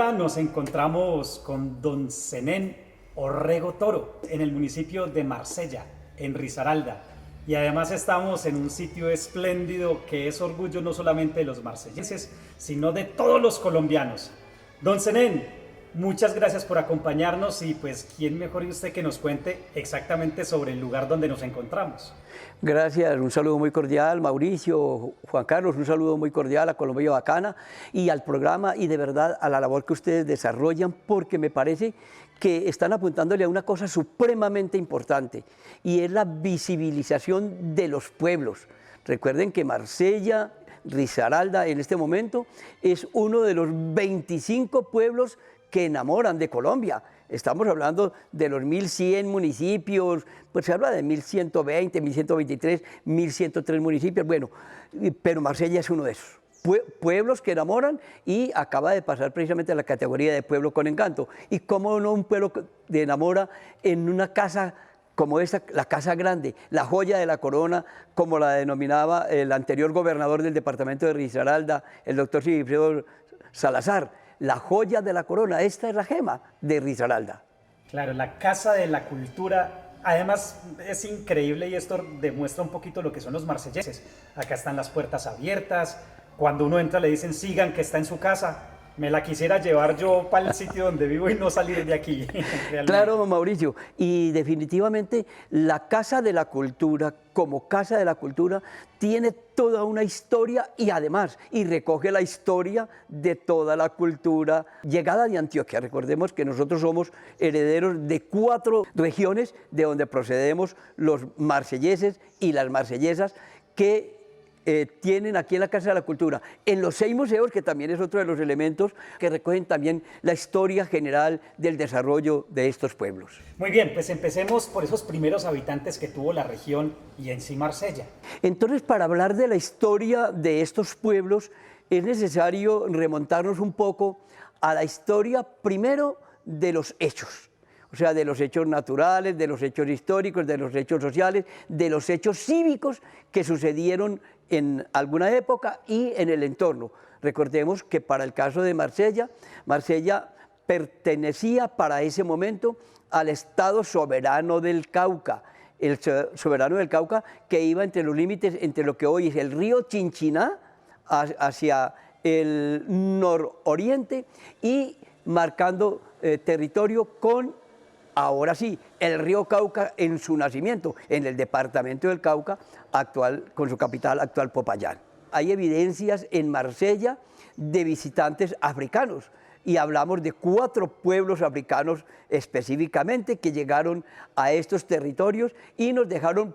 ahora nos encontramos con don Zenén Orrego Toro en el municipio de Marsella, en Risaralda. Y además estamos en un sitio espléndido que es orgullo no solamente de los marselleses, sino de todos los colombianos. Don Zenén, muchas gracias por acompañarnos y pues quién mejor que usted que nos cuente exactamente sobre el lugar donde nos encontramos. Gracias, un saludo muy cordial, Mauricio, Juan Carlos, un saludo muy cordial a Colombia Bacana y al programa y de verdad a la labor que ustedes desarrollan, porque me parece que están apuntándole a una cosa supremamente importante y es la visibilización de los pueblos. Recuerden que Marsella, Risaralda en este momento es uno de los 25 pueblos que enamoran de Colombia. Estamos hablando de los 1.100 municipios, pues se habla de 1.120, 1.123, 1.103 municipios, bueno, pero Marsella es uno de esos. Pueblos que enamoran y acaba de pasar precisamente a la categoría de pueblo con encanto. Y cómo no un pueblo que enamora en una casa como esta, la Casa Grande, la joya de la corona, como la denominaba el anterior gobernador del departamento de Risaralda, el doctor Sigfredo Salazar. La joya de la corona, esta es la gema de Risaralda. Claro, la Casa de la Cultura, además es increíble y esto demuestra un poquito lo que son los marselleses. Acá están las puertas abiertas, cuando uno entra le dicen sigan que está en su casa. Me la quisiera llevar yo para el sitio donde vivo y no salir de aquí. Claro, Mauricio, y definitivamente la Casa de la Cultura, como Casa de la Cultura, tiene toda una historia y además, y recoge la historia de toda la cultura llegada de Antioquia. Recordemos que nosotros somos herederos de 4 regiones de donde procedemos los marselleses y las marsellesas que tienen aquí en la Casa de la Cultura, en los 6 museos, que también es otro de los elementos que recogen también la historia general del desarrollo de estos pueblos. Muy bien, pues empecemos por esos primeros habitantes que tuvo la región y en sí Marsella. Entonces, para hablar de la historia de estos pueblos, es necesario remontarnos un poco a la historia primero de los hechos. O sea, de los hechos naturales, de los hechos históricos, de los hechos sociales, de los hechos cívicos que sucedieron en alguna época y en el entorno. Recordemos que para el caso de Marsella, Marsella pertenecía para ese momento al Estado soberano del Cauca, el soberano del Cauca que iba entre los límites entre lo que hoy es el río Chinchiná hacia el nororiente y marcando territorio con, ahora sí, el río Cauca en su nacimiento, en el departamento del Cauca, actual, con su capital actual Popayán. Hay evidencias en Marsella de visitantes africanos y hablamos de 4 pueblos africanos específicamente que llegaron a estos territorios y nos dejaron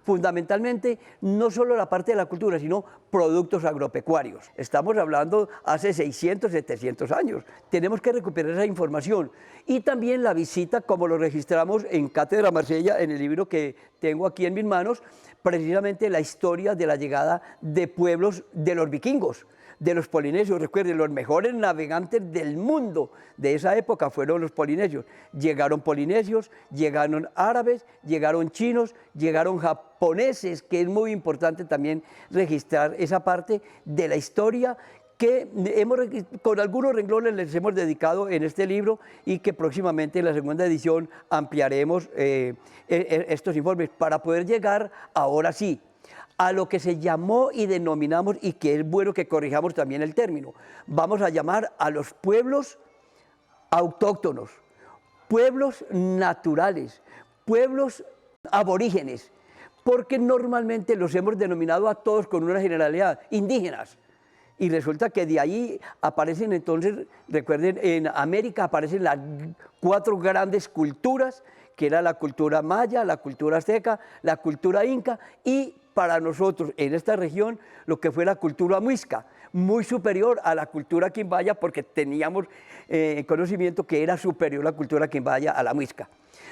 fundamentalmente no solo la parte de la cultura, sino productos agropecuarios. Estamos hablando hace 600, 700 años. Tenemos que recuperar esa información. Y también la visita, como lo registramos en Cátedra Marsella, en el libro que tengo aquí en mis manos, precisamente la historia de la llegada de pueblos de los vikingos, de los polinesios. Recuerden, los mejores navegantes del mundo de esa época fueron los polinesios. Llegaron polinesios, llegaron árabes, llegaron chinos, llegaron japoneses, que es muy importante también registrar esa parte de la historia que con algunos renglones les hemos dedicado en este libro y que próximamente en la segunda edición ampliaremos estos informes para poder llegar ahora sí a lo que se llamó y denominamos, y que es bueno que corrijamos también el término, vamos a llamar a los pueblos autóctonos, pueblos naturales, pueblos aborígenes, porque normalmente los hemos denominado a todos con una generalidad, indígenas. Y resulta que de ahí aparecen entonces, recuerden, en América aparecen las 4 grandes culturas, que era la cultura maya, la cultura azteca, la cultura inca y para nosotros en esta región lo que fue la cultura muisca, muy superior a la cultura quimbaya porque teníamos conocimiento que era superior la cultura quimbaya a la muisca.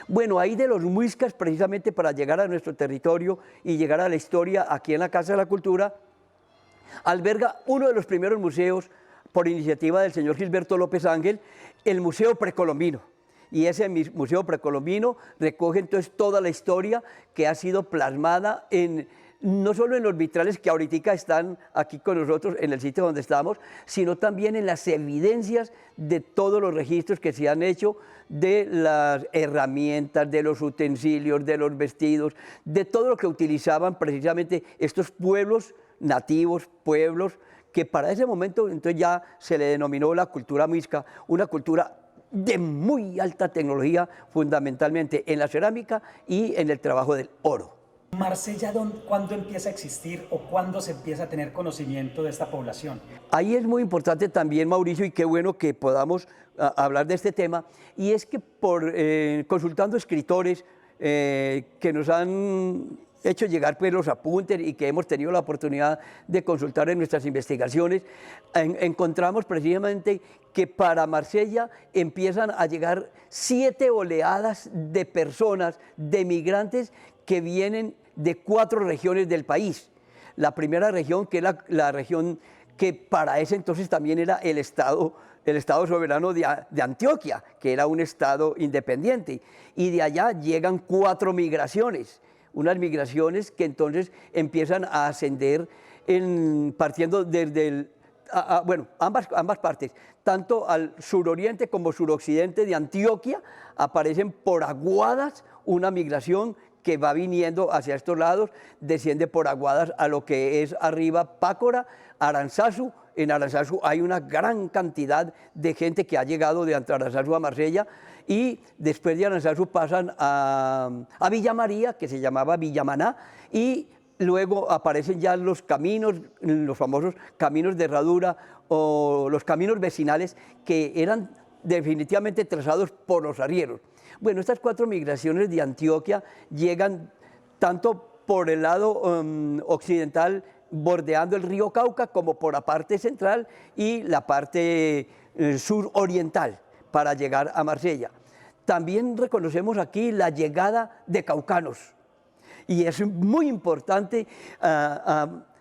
Bueno, ahí de los muiscas precisamente para llegar a nuestro territorio y llegar a la historia aquí en la Casa de la Cultura, alberga uno de los primeros museos por iniciativa del señor Gilberto López Ángel, el Museo Precolombino. Y ese Museo Precolombino recoge entonces toda la historia que ha sido plasmada en no solo en los vitrales que ahorita están aquí con nosotros en el sitio donde estamos, sino también en las evidencias de todos los registros que se han hecho de las herramientas, de los utensilios, de los vestidos, de todo lo que utilizaban precisamente estos pueblos nativos, pueblos que para ese momento entonces ya se le denominó la cultura muisca, una cultura de muy alta tecnología, fundamentalmente en la cerámica y en el trabajo del oro. Marsella, ¿cuándo empieza a existir o cuándo se empieza a tener conocimiento de esta población? Ahí es muy importante también, Mauricio, y qué bueno que podamos hablar de este tema, y es que consultando escritores que nos han hecho llegar pues, los apuntes y que hemos tenido la oportunidad de consultar en nuestras investigaciones, encontramos precisamente que para Marsella empiezan a llegar 7 oleadas de personas, de migrantes que vienen de 4 regiones del país. La primera región, que es la región que para ese entonces también era el Estado soberano de Antioquia, que era un Estado independiente. Y de allá llegan 4 migraciones, unas migraciones que entonces empiezan a ascender partiendo desde ambas partes, tanto al suroriente como suroccidente de Antioquia, aparecen por Aguadas una migración que va viniendo hacia estos lados, desciende por Aguadas a lo que es arriba Pácora, Aranzazu. En Aranzazu hay una gran cantidad de gente que ha llegado de Aranzazu a Marsella, y después de Aranzazu pasan a Villa María, que se llamaba Villa Maná, y luego aparecen ya los caminos, los famosos caminos de herradura o los caminos vecinales que eran definitivamente trazados por los arrieros. Bueno, estas 4 migraciones de Antioquia llegan tanto por el lado occidental, bordeando el río Cauca, como por la parte central y la parte suroriental para llegar a Marsella. También reconocemos aquí la llegada de caucanos, y es muy importante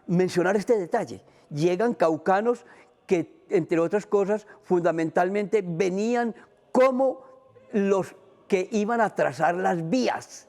mencionar este detalle. Llegan caucanos que, entre otras cosas, fundamentalmente venían como los que iban a trazar las vías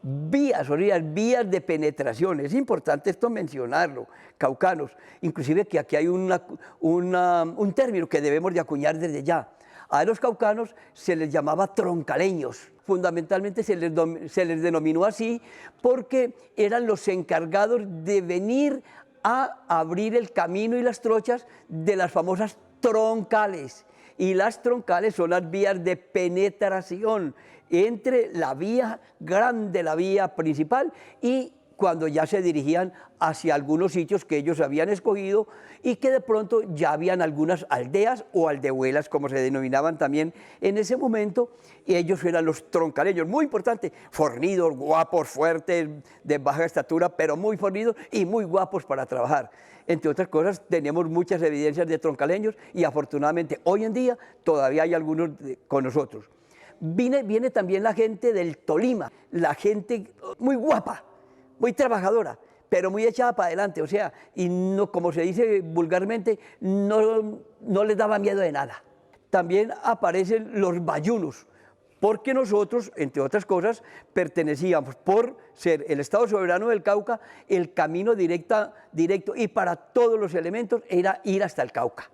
de penetración. Es importante esto mencionarlo, caucanos. Inclusive que aquí hay un término que debemos de acuñar desde ya. A los caucanos se les llamaba troncaleños. Fundamentalmente se les denominó así porque eran los encargados de venir a abrir el camino y las trochas de las famosas troncales. Y las troncales son las vías de penetración entre la vía grande, la vía principal, y cuando ya se dirigían hacia algunos sitios que ellos habían escogido y que de pronto ya habían algunas aldeas o aldehuelas, como se denominaban también en ese momento, y ellos eran los troncaleños, muy importante, fornidos, guapos, fuertes, de baja estatura, pero muy fornidos y muy guapos para trabajar. Entre otras cosas, tenemos muchas evidencias de troncaleños y afortunadamente hoy en día todavía hay algunos con nosotros. Viene también la gente del Tolima, la gente muy guapa, muy trabajadora, pero muy echada para adelante, o sea, y no, como se dice vulgarmente, no les daba miedo de nada. También aparecen los bayunos, porque nosotros, entre otras cosas, pertenecíamos, por ser el Estado soberano del Cauca, el camino directo y para todos los elementos era ir hasta el Cauca.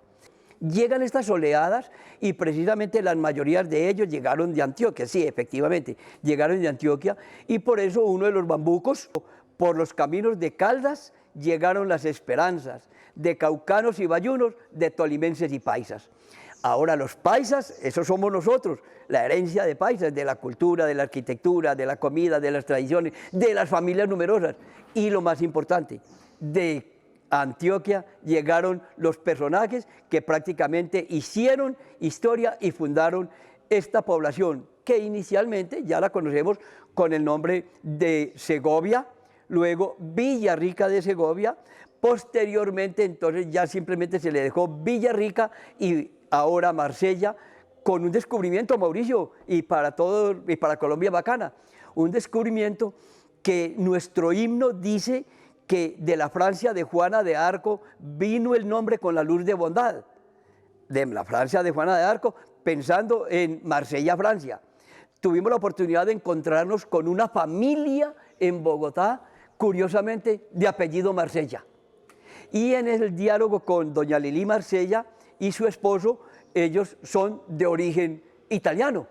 Llegan estas oleadas y precisamente las mayorías de ellos llegaron de Antioquia, sí, efectivamente, llegaron de Antioquia, y por eso uno de los bambucos, por los caminos de Caldas, llegaron las esperanzas de caucanos y bayunos, de tolimenses y paisas. Ahora los paisas, esos somos nosotros, la herencia de paisas, de la cultura, de la arquitectura, de la comida, de las tradiciones, de las familias numerosas, y lo más importante, de Antioquia llegaron los personajes que prácticamente hicieron historia y fundaron esta población, que inicialmente ya la conocemos con el nombre de Segovia, luego Villarrica de Segovia, posteriormente entonces ya simplemente se le dejó Villarrica y ahora Marsella, con un descubrimiento, Mauricio, y para Colombia bacana, un descubrimiento que nuestro himno dice que de la Francia de Juana de Arco vino el nombre con la luz de bondad, de la Francia de Juana de Arco, pensando en Marsella, Francia. Tuvimos la oportunidad de encontrarnos con una familia en Bogotá, curiosamente, de apellido Marsella. Y en el diálogo con doña Lili Marsella y su esposo, ellos son de origen italiano.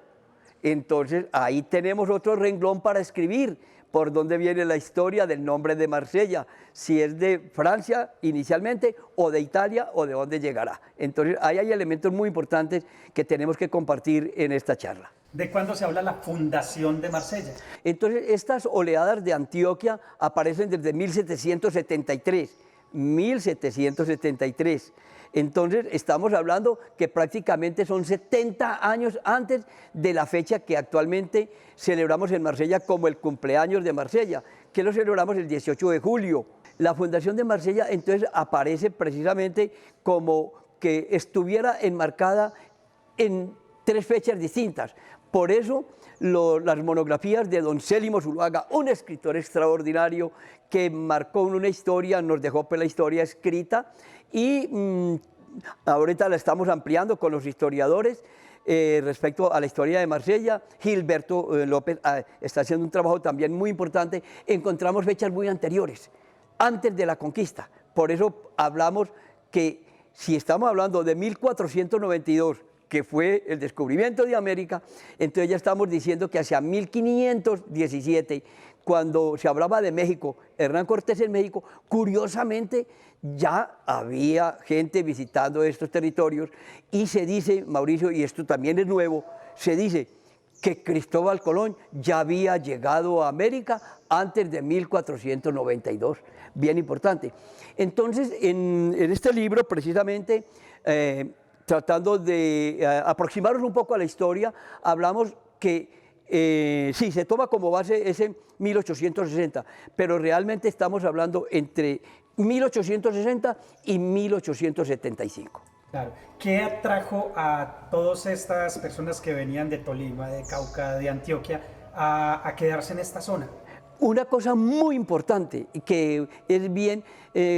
Entonces, ahí tenemos otro renglón para escribir por dónde viene la historia del nombre de Marsella, si es de Francia inicialmente, o de Italia, o de dónde llegará. Entonces, ahí hay elementos muy importantes que tenemos que compartir en esta charla. ¿De cuándo se habla la fundación de Marsella? Entonces, estas oleadas de Antioquia aparecen desde 1773. 1773. Entonces, estamos hablando que prácticamente son 70 años antes de la fecha que actualmente celebramos en Marsella como el cumpleaños de Marsella, que lo celebramos el 18 de julio. La fundación de Marsella entonces aparece precisamente como que estuviera enmarcada en 3 fechas distintas. Por eso las monografías de don Célimo Zuluaga, un escritor extraordinario que marcó una historia, nos dejó la historia escrita y ahorita la estamos ampliando con los historiadores respecto a la historia de Marsella. Gilberto López está haciendo un trabajo también muy importante. Encontramos fechas muy anteriores, antes de la conquista. Por eso hablamos que si estamos hablando de 1492, que fue el descubrimiento de América, entonces ya estamos diciendo que hacia 1517, cuando se hablaba de México, Hernán Cortés en México, curiosamente ya había gente visitando estos territorios y se dice, Mauricio, y esto también es nuevo, se dice que Cristóbal Colón ya había llegado a América antes de 1492, bien importante. Entonces, en este libro, precisamente, tratando de aproximarnos un poco a la historia, hablamos que sí, se toma como base ese 1860, pero realmente estamos hablando entre 1860 y 1875. Claro. ¿Qué atrajo a todas estas personas que venían de Tolima, de Cauca, de Antioquia, a quedarse en esta zona? Una cosa muy importante que es bien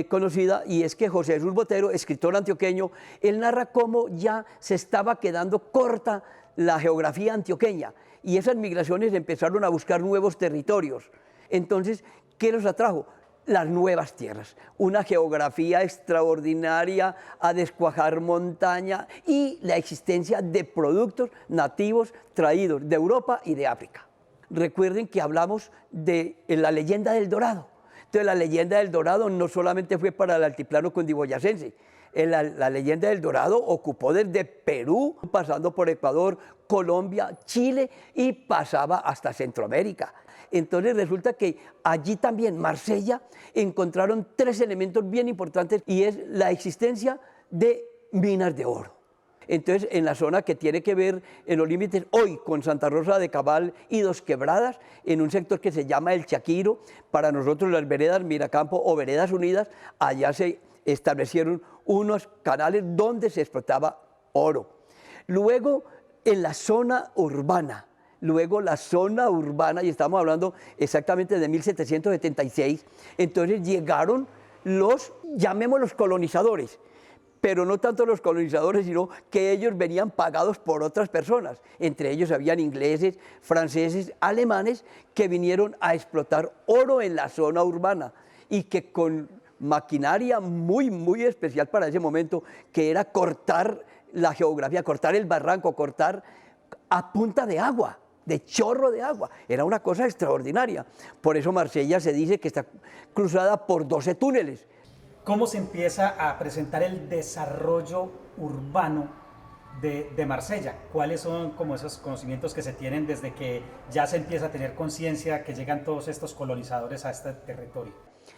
conocida y es que José Jesús Botero, escritor antioqueño, él narra cómo ya se estaba quedando corta la geografía antioqueña y esas migraciones empezaron a buscar nuevos territorios. Entonces, ¿qué los atrajo? Las nuevas tierras, una geografía extraordinaria a descuajar montaña y la existencia de productos nativos traídos de Europa y de África. Recuerden que hablamos de la leyenda del Dorado. Entonces, la leyenda del Dorado no solamente fue para el altiplano cundiboyacense. La leyenda del Dorado ocupó desde Perú, pasando por Ecuador, Colombia, Chile y pasaba hasta Centroamérica. Entonces, resulta que allí también, Marsella, encontraron 3 elementos bien importantes y es la existencia de minas de oro. Entonces, en la zona que tiene que ver en los límites hoy con Santa Rosa de Cabal y Dos Quebradas, en un sector que se llama El Chaquiro, para nosotros las veredas Miracampo o Veredas Unidas, allá se establecieron unos canales donde se explotaba oro. Luego, en la zona urbana, y estamos hablando exactamente de 1776, entonces llegaron llamémoslos colonizadores, pero no tanto los colonizadores, sino que ellos venían pagados por otras personas. Entre ellos habían ingleses, franceses, alemanes, que vinieron a explotar oro en la zona urbana y que con maquinaria muy, muy especial para ese momento, que era cortar la geografía, cortar el barranco, cortar a punta de agua, de chorro de agua. Era una cosa extraordinaria. Por eso Marsella se dice que está cruzada por 12 túneles. ¿Cómo se empieza a presentar el desarrollo urbano de Marsella? ¿Cuáles son como esos conocimientos que se tienen desde que ya se empieza a tener conciencia que llegan todos estos colonizadores a este territorio?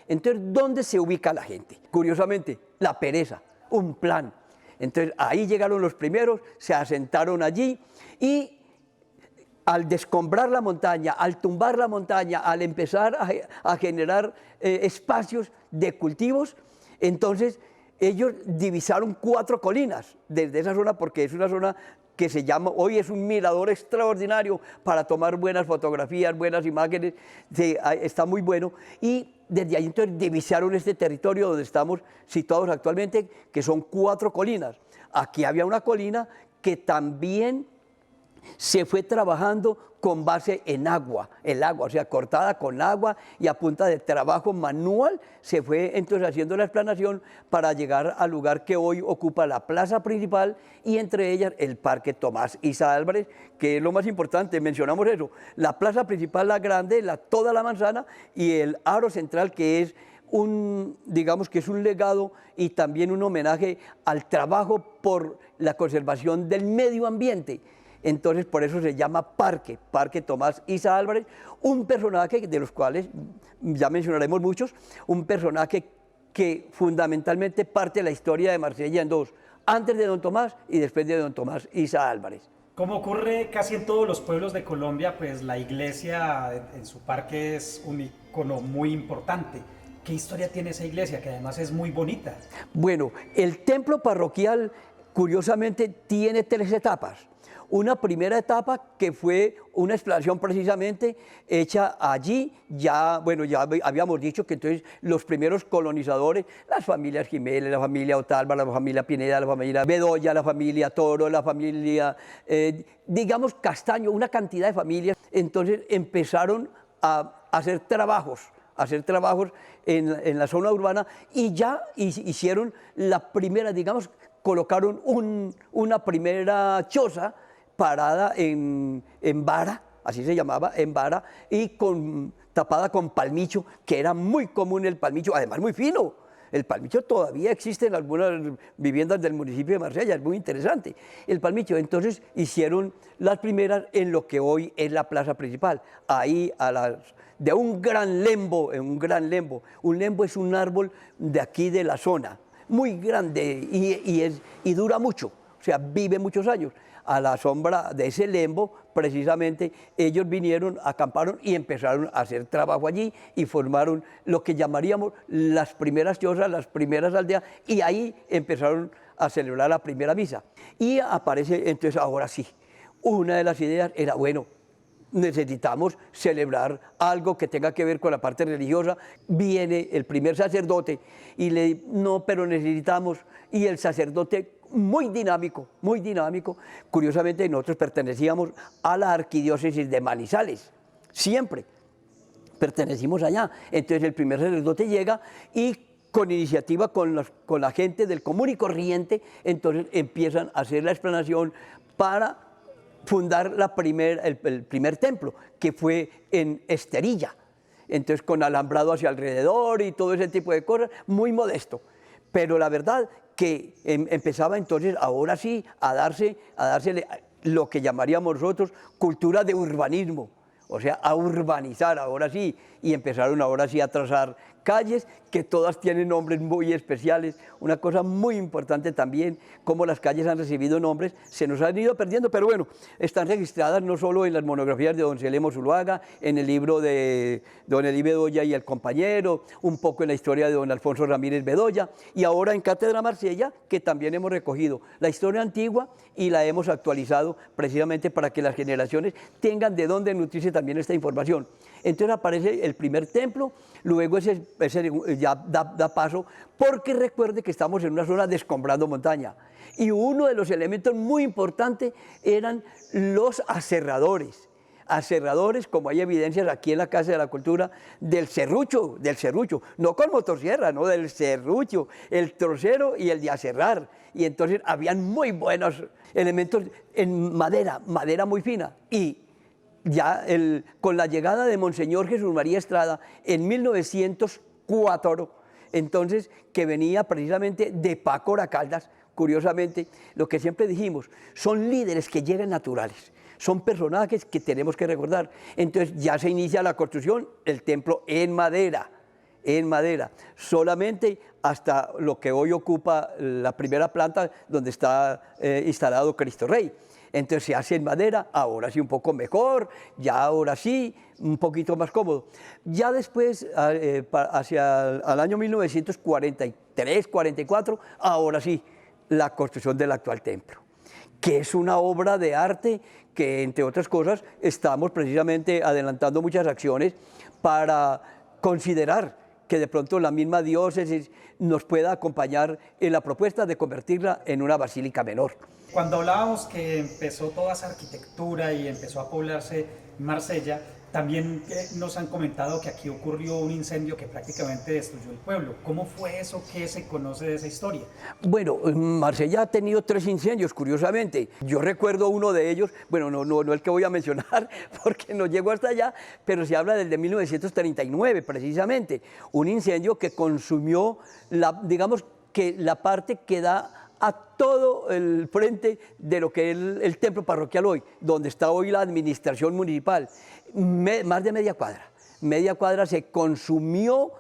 Entonces, ¿dónde se ubica la gente? Curiosamente, la pereza, un plan. Entonces, ahí llegaron los primeros, se asentaron allí y al descombrar la montaña, al tumbar la montaña, al empezar a generar espacios de cultivos, entonces ellos divisaron 4 colinas desde esa zona, porque es una zona que se llama, hoy es un mirador extraordinario para tomar buenas fotografías, buenas imágenes, está muy bueno, y desde ahí entonces divisaron este territorio donde estamos situados actualmente, que son 4 colinas. Aquí había una colina que también se fue trabajando con base en agua, el agua, o sea, cortada con agua y a punta de trabajo manual, se fue entonces haciendo la explanación para llegar al lugar que hoy ocupa la plaza principal y entre ellas el Parque Tomás Isa Álvarez, que es lo más importante, mencionamos eso, la plaza principal, la grande, toda la manzana y el aro central que es digamos que es un legado y también un homenaje al trabajo por la conservación del medio ambiente. Entonces, por eso se llama Parque Tomás Isa Álvarez, un personaje de los cuales ya mencionaremos muchos, un personaje que fundamentalmente parte la historia de Marsella en dos, antes de don Tomás y después de don Tomás Isa Álvarez. Como ocurre casi en todos los pueblos de Colombia, pues la iglesia en su parque es un icono muy importante. ¿Qué historia tiene esa iglesia, que además es muy bonita? Bueno, el templo parroquial, curiosamente, tiene tres etapas. Una primera etapa que fue una exploración precisamente hecha allí, ya habíamos dicho que entonces los primeros colonizadores, las familias Jiménez, la familia Otálvar, la familia Pineda, la familia Bedoya, la familia Toro, la familia, digamos Castaño, una cantidad de familias, entonces empezaron a hacer trabajos en la zona urbana y ya hicieron la primera, digamos, colocaron una primera choza parada en vara, así se llamaba, en vara, y tapada con palmicho, que era muy común el palmicho, además muy fino. El palmicho todavía existe en algunas viviendas del municipio de Marsella, es muy interesante. El palmicho, entonces hicieron las primeras en lo que hoy es la plaza principal, ahí de un gran lembo, un lembo es un árbol de aquí de la zona, muy grande y dura mucho, o sea, vive muchos años. A la sombra de ese lembo, precisamente, ellos vinieron, acamparon y empezaron a hacer trabajo allí y formaron lo que llamaríamos las primeras chozas, las primeras aldeas, y ahí empezaron a celebrar la primera misa. Y aparece, entonces, ahora sí, una de las ideas era, bueno, necesitamos celebrar algo que tenga que ver con la parte religiosa. Viene el primer sacerdote y no, pero necesitamos, y el sacerdote muy dinámico, curiosamente nosotros pertenecíamos a la arquidiócesis de Manizales, siempre pertenecimos allá, entonces el primer sacerdote llega y con iniciativa con la gente del común y corriente, entonces empiezan a hacer la explanación para fundar el primer templo, que fue en Esterilla, entonces con alambrado hacia alrededor y todo ese tipo de cosas, muy modesto, pero la verdad que empezaba entonces ahora sí a dársele lo que llamaríamos nosotros cultura de urbanismo, o sea, a urbanizar ahora sí, y empezaron ahora sí a trazar calles que todas tienen nombres muy especiales. Una cosa muy importante también, cómo las calles han recibido nombres, se nos han ido perdiendo, pero bueno, están registradas no solo en las monografías de don Celemo Zuluaga, en el libro de don Elí Bedoya y el compañero, un poco en la historia de don Alfonso Ramírez Bedoya, y ahora en Cátedra Marsella, que también hemos recogido la historia antigua y la hemos actualizado precisamente para que las generaciones tengan de dónde nutrirse también esta información. Entonces aparece el primer templo, luego ese ya da paso, porque recuerde que estamos en una zona de escombrando montaña. Y uno de los elementos muy importantes eran los aserradores. Aserradores, como hay evidencias aquí en la Casa de la Cultura, del serrucho, no con motosierra, no, del serrucho, el trocero y el de aserrar. Y entonces habían muy buenos elementos en madera muy fina. Y ya con la llegada de Monseñor Jesús María Estrada en 1904, entonces, que venía precisamente de Pácora Caldas, curiosamente, lo que siempre dijimos, son líderes que llegan naturales, son personajes que tenemos que recordar. Entonces ya se inicia la construcción, el templo en madera, solamente hasta lo que hoy ocupa la primera planta donde está instalado Cristo Rey. Entonces se hace en madera, ahora sí un poco mejor, ya ahora sí, un poquito más cómodo. Ya después, hacia el año 1943, 44, ahora sí, la construcción del actual templo, que es una obra de arte que, entre otras cosas, estamos precisamente adelantando muchas acciones para considerar que de pronto la misma diócesis nos pueda acompañar en la propuesta de convertirla en una basílica menor. Cuando hablábamos que empezó toda esa arquitectura y empezó a poblarse Marsella, también nos han comentado que aquí ocurrió un incendio que prácticamente destruyó el pueblo. ¿Cómo fue eso? ¿Qué se conoce de esa historia? Bueno, Marsella ha tenido 3 incendios, curiosamente. Yo recuerdo uno de ellos, bueno, no el que voy a mencionar, porque no llegó hasta allá, pero se habla del de 1939, precisamente. Un incendio que consumió, digamos, que la parte que da a todo el frente de lo que es el templo parroquial hoy, donde está hoy la administración municipal. Más de media cuadra se consumió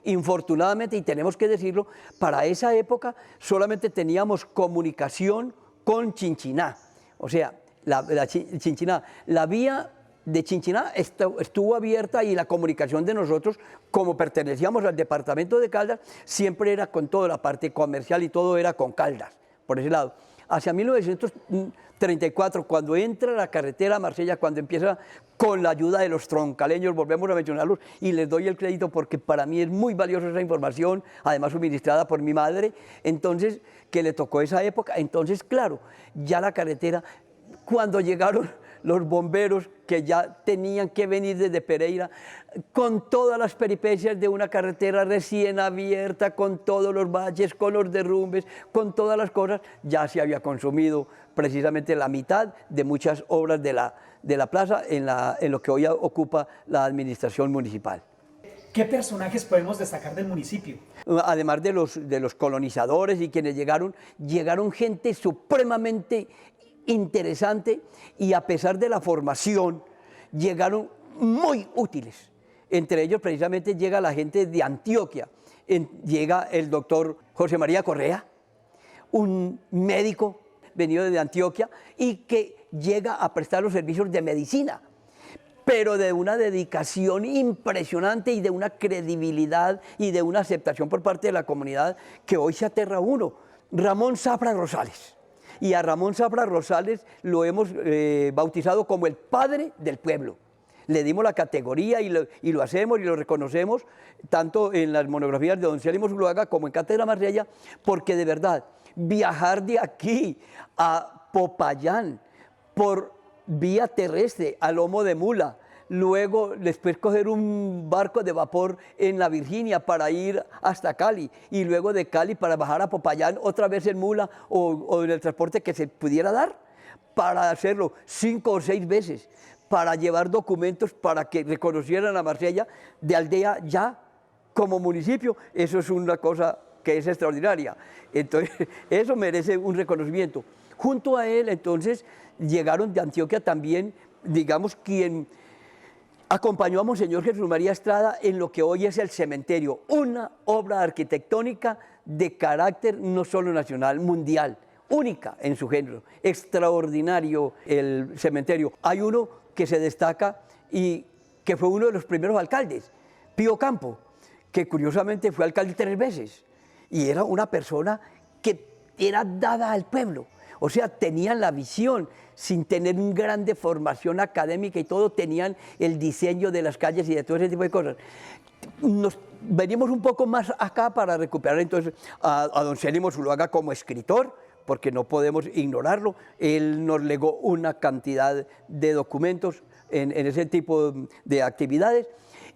infortunadamente, y tenemos que decirlo, para esa época solamente teníamos comunicación con Chinchiná, o sea, Chinchiná, la vía de Chinchiná estuvo abierta y la comunicación de nosotros, como pertenecíamos al departamento de Caldas, siempre era con toda la parte comercial y todo era con Caldas, por ese lado. Hacia 1934, cuando entra la carretera a Marsella, cuando empieza con la ayuda de los troncaleños, volvemos a mencionarlos y les doy el crédito porque para mí es muy valiosa esa información, además suministrada por mi madre, entonces, que le tocó esa época. Entonces, claro, ya la carretera, cuando llegaron los bomberos que ya tenían que venir desde Pereira, con todas las peripecias de una carretera recién abierta, con todos los baches, con los derrumbes, con todas las cosas, ya se había consumido precisamente la mitad de muchas obras de la plaza en lo que hoy ocupa la administración municipal. ¿Qué personajes podemos destacar del municipio? Además de los colonizadores y quienes llegaron gente supremamente interesante, y a pesar de la formación, llegaron muy útiles. Entre ellos precisamente llega la gente de Antioquia, llega el doctor José María Correa, un médico venido de Antioquia y que llega a prestar los servicios de medicina, pero de una dedicación impresionante y de una credibilidad y de una aceptación por parte de la comunidad que hoy se aterra uno. Ramón Zafra Rosales. Y a Ramón Zafra Rosales lo hemos bautizado como el padre del pueblo. Le dimos la categoría y lo hacemos y lo reconocemos tanto en las monografías de don Célimo Zuluaga como en Cátedra Marsella, porque de verdad, viajar de aquí a Popayán por vía terrestre, a lomo de mula, luego después coger un barco de vapor en la Virginia para ir hasta Cali, y luego de Cali para bajar a Popayán otra vez en mula o en el transporte que se pudiera dar, para hacerlo 5 o 6 veces, para llevar documentos para que reconocieran a Marsella de aldea ya como municipio. Eso es una cosa que es extraordinaria. Entonces, eso merece un reconocimiento. Junto a él, entonces, llegaron de Antioquia también, digamos, quien acompañó a Monseñor Jesús María Estrada en lo que hoy es el cementerio, una obra arquitectónica de carácter no solo nacional, mundial, única en su género, extraordinario el cementerio. Hay uno que se destaca y que fue uno de los primeros alcaldes, Pío Campo, que curiosamente fue alcalde 3 veces y era una persona que era dada al pueblo. O sea, tenían la visión, sin tener una grande formación académica y todo, tenían el diseño de las calles y de todo ese tipo de cosas. Nos venimos un poco más acá para recuperar entonces a don Célimo Zuluaga como escritor, porque no podemos ignorarlo. Él nos legó una cantidad de documentos en ese tipo de actividades,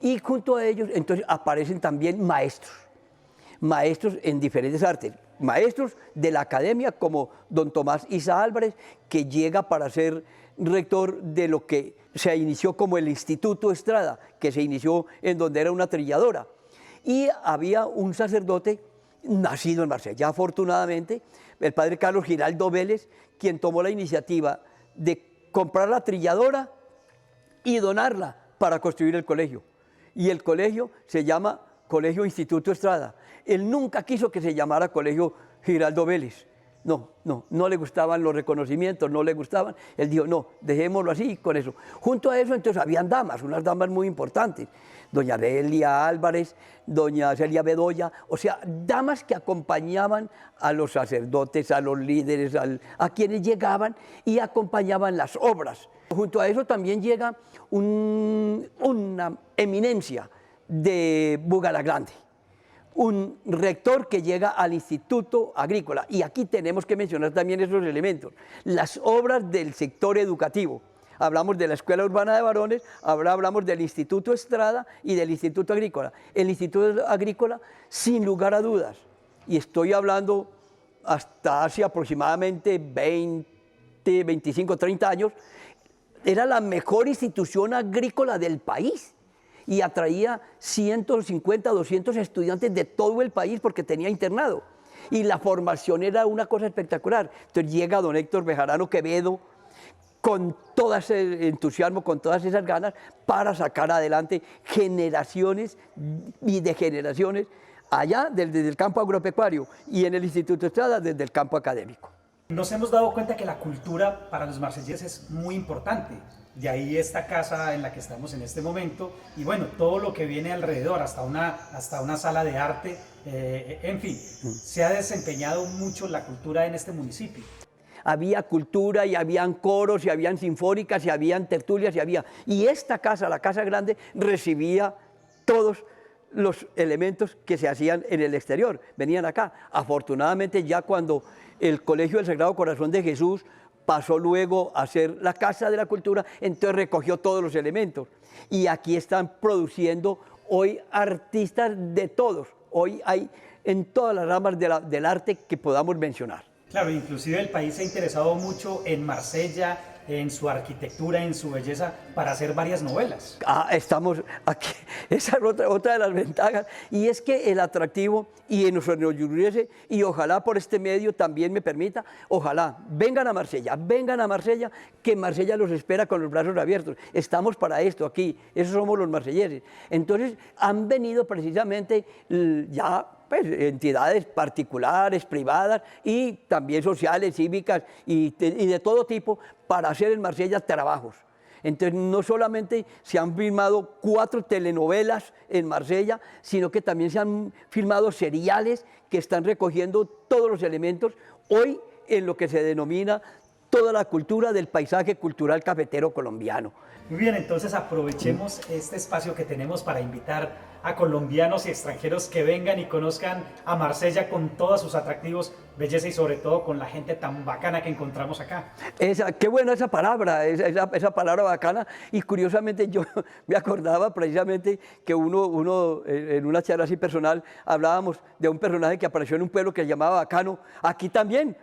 y junto a ellos entonces aparecen también maestros en diferentes artes, maestros de la academia como don Tomás Isa Álvarez, que llega para ser rector de lo que se inició como el Instituto Estrada, que se inició en donde era una trilladora. Y había un sacerdote nacido en Marsella, afortunadamente, el padre Carlos Giraldo Vélez, quien tomó la iniciativa de comprar la trilladora y donarla para construir el colegio. Y el colegio se llama Colegio Instituto Estrada. Él nunca quiso que se llamara Colegio Giraldo Vélez. No le gustaban los reconocimientos, no le gustaban. Él dijo, no, dejémoslo así con eso. Junto a eso, entonces, habían damas, unas damas muy importantes. Doña Delia Álvarez, doña Celia Bedoya, o sea, damas que acompañaban a los sacerdotes, a los líderes, a quienes llegaban y acompañaban las obras. Junto a eso también llega una eminencia de Bugalagrande, un rector que llega al Instituto Agrícola. Y aquí tenemos que mencionar también esos elementos, las obras del sector educativo. Hablamos de la Escuela Urbana de Varones, ahora hablamos del Instituto Estrada y del Instituto Agrícola. El Instituto Agrícola, sin lugar a dudas, y estoy hablando hasta hace aproximadamente 20, 25, 30 años, era la mejor institución agrícola del país y atraía 150, 200 estudiantes de todo el país porque tenía internado. Y la formación era una cosa espectacular. Entonces llega don Héctor Bejarano Quevedo con todo ese entusiasmo, con todas esas ganas, para sacar adelante generaciones y de generaciones, allá desde el campo agropecuario y en el Instituto Estrada desde el campo académico. Nos hemos dado cuenta que la cultura para los marselleses es muy importante. De ahí esta casa en la que estamos en este momento y bueno, todo lo que viene alrededor, hasta una sala de arte, en fin, se ha desempeñado mucho la cultura en este municipio. Había cultura y habían coros y habían sinfónicas y habían tertulias y esta casa, la Casa Grande, recibía todos los elementos que se hacían en el exterior, venían acá. Afortunadamente ya cuando el Colegio del Sagrado Corazón de Jesús pasó luego a ser la Casa de la Cultura, entonces recogió todos los elementos. Y aquí están produciendo hoy artistas de todos, hoy hay en todas las ramas del arte que podamos mencionar. Claro, inclusive el país se ha interesado mucho en Marsella, en su arquitectura, en su belleza, para hacer varias novelas. Estamos aquí, esa es otra de las ventajas, y es que el atractivo, y nos enorgullece, y ojalá por este medio también me permita, ojalá, vengan a Marsella, que Marsella los espera con los brazos abiertos. Estamos para esto aquí, esos somos los marselleses. Entonces, han venido precisamente ya pues, entidades particulares, privadas y también sociales, cívicas y de todo tipo para hacer en Marsella trabajos. Entonces no solamente se han filmado 4 telenovelas en Marsella, sino que también se han filmado seriales que están recogiendo todos los elementos hoy en lo que se denomina toda la cultura del paisaje cultural cafetero colombiano. Muy bien, entonces aprovechemos este espacio que tenemos para invitar a colombianos y extranjeros que vengan y conozcan a Marsella con todos sus atractivos, belleza y sobre todo con la gente tan bacana que encontramos acá. Qué buena esa palabra, esa palabra bacana, y curiosamente yo me acordaba precisamente que uno en una charla así personal hablábamos de un personaje que apareció en un pueblo que se llamaba Bacano. Aquí también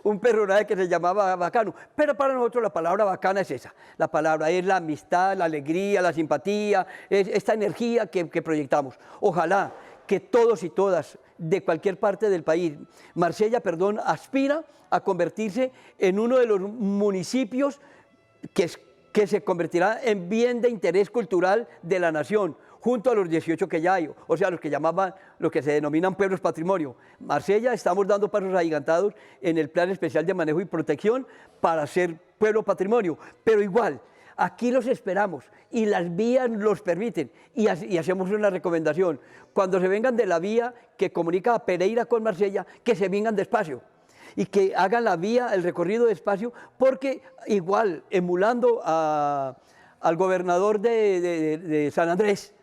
un personaje que se llamaba Bacano, pero para nosotros la palabra bacana es esa, la palabra es la amistad, la alegría, la simpatía, es esta energía que proyectamos. Ojalá que todos y todas de cualquier parte del país, Marsella, aspira a convertirse en uno de los municipios que se convertirá en bien de interés cultural de la nación, junto a los 18 que ya hay, o sea, los que se denominan pueblos patrimonio. Marsella, estamos dando pasos agigantados en el Plan Especial de Manejo y Protección para ser pueblo patrimonio, pero igual, aquí los esperamos y las vías los permiten y hacemos una recomendación. Cuando se vengan de la vía que comunica a Pereira con Marsella, que se vengan despacio y que hagan la vía, el recorrido despacio, porque igual, emulando al gobernador de San Andrés,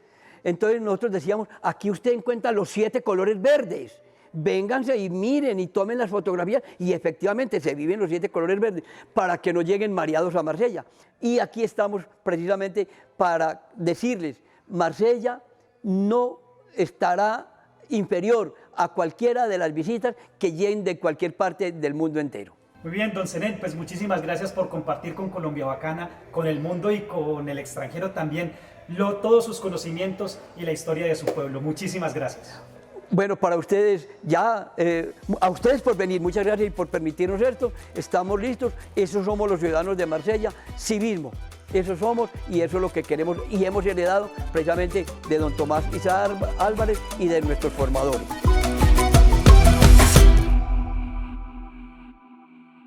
entonces nosotros decíamos, aquí usted encuentra los 7 colores verdes. Vénganse y miren y tomen las fotografías y efectivamente se viven los 7 colores verdes para que no lleguen mareados a Marsella. Y aquí estamos precisamente para decirles, Marsella no estará inferior a cualquiera de las visitas que lleguen de cualquier parte del mundo entero. Muy bien, don Zenén, pues muchísimas gracias por compartir con Colombia Bacana, con el mundo y con el extranjero también, todos sus conocimientos y la historia de su pueblo. Muchísimas gracias. Bueno, para ustedes a ustedes por venir, muchas gracias y por permitirnos esto, estamos listos, esos somos los ciudadanos de Marsella, civismo, eso somos y eso es lo que queremos y hemos heredado precisamente de don Tomás Izar Álvarez y de nuestros formadores.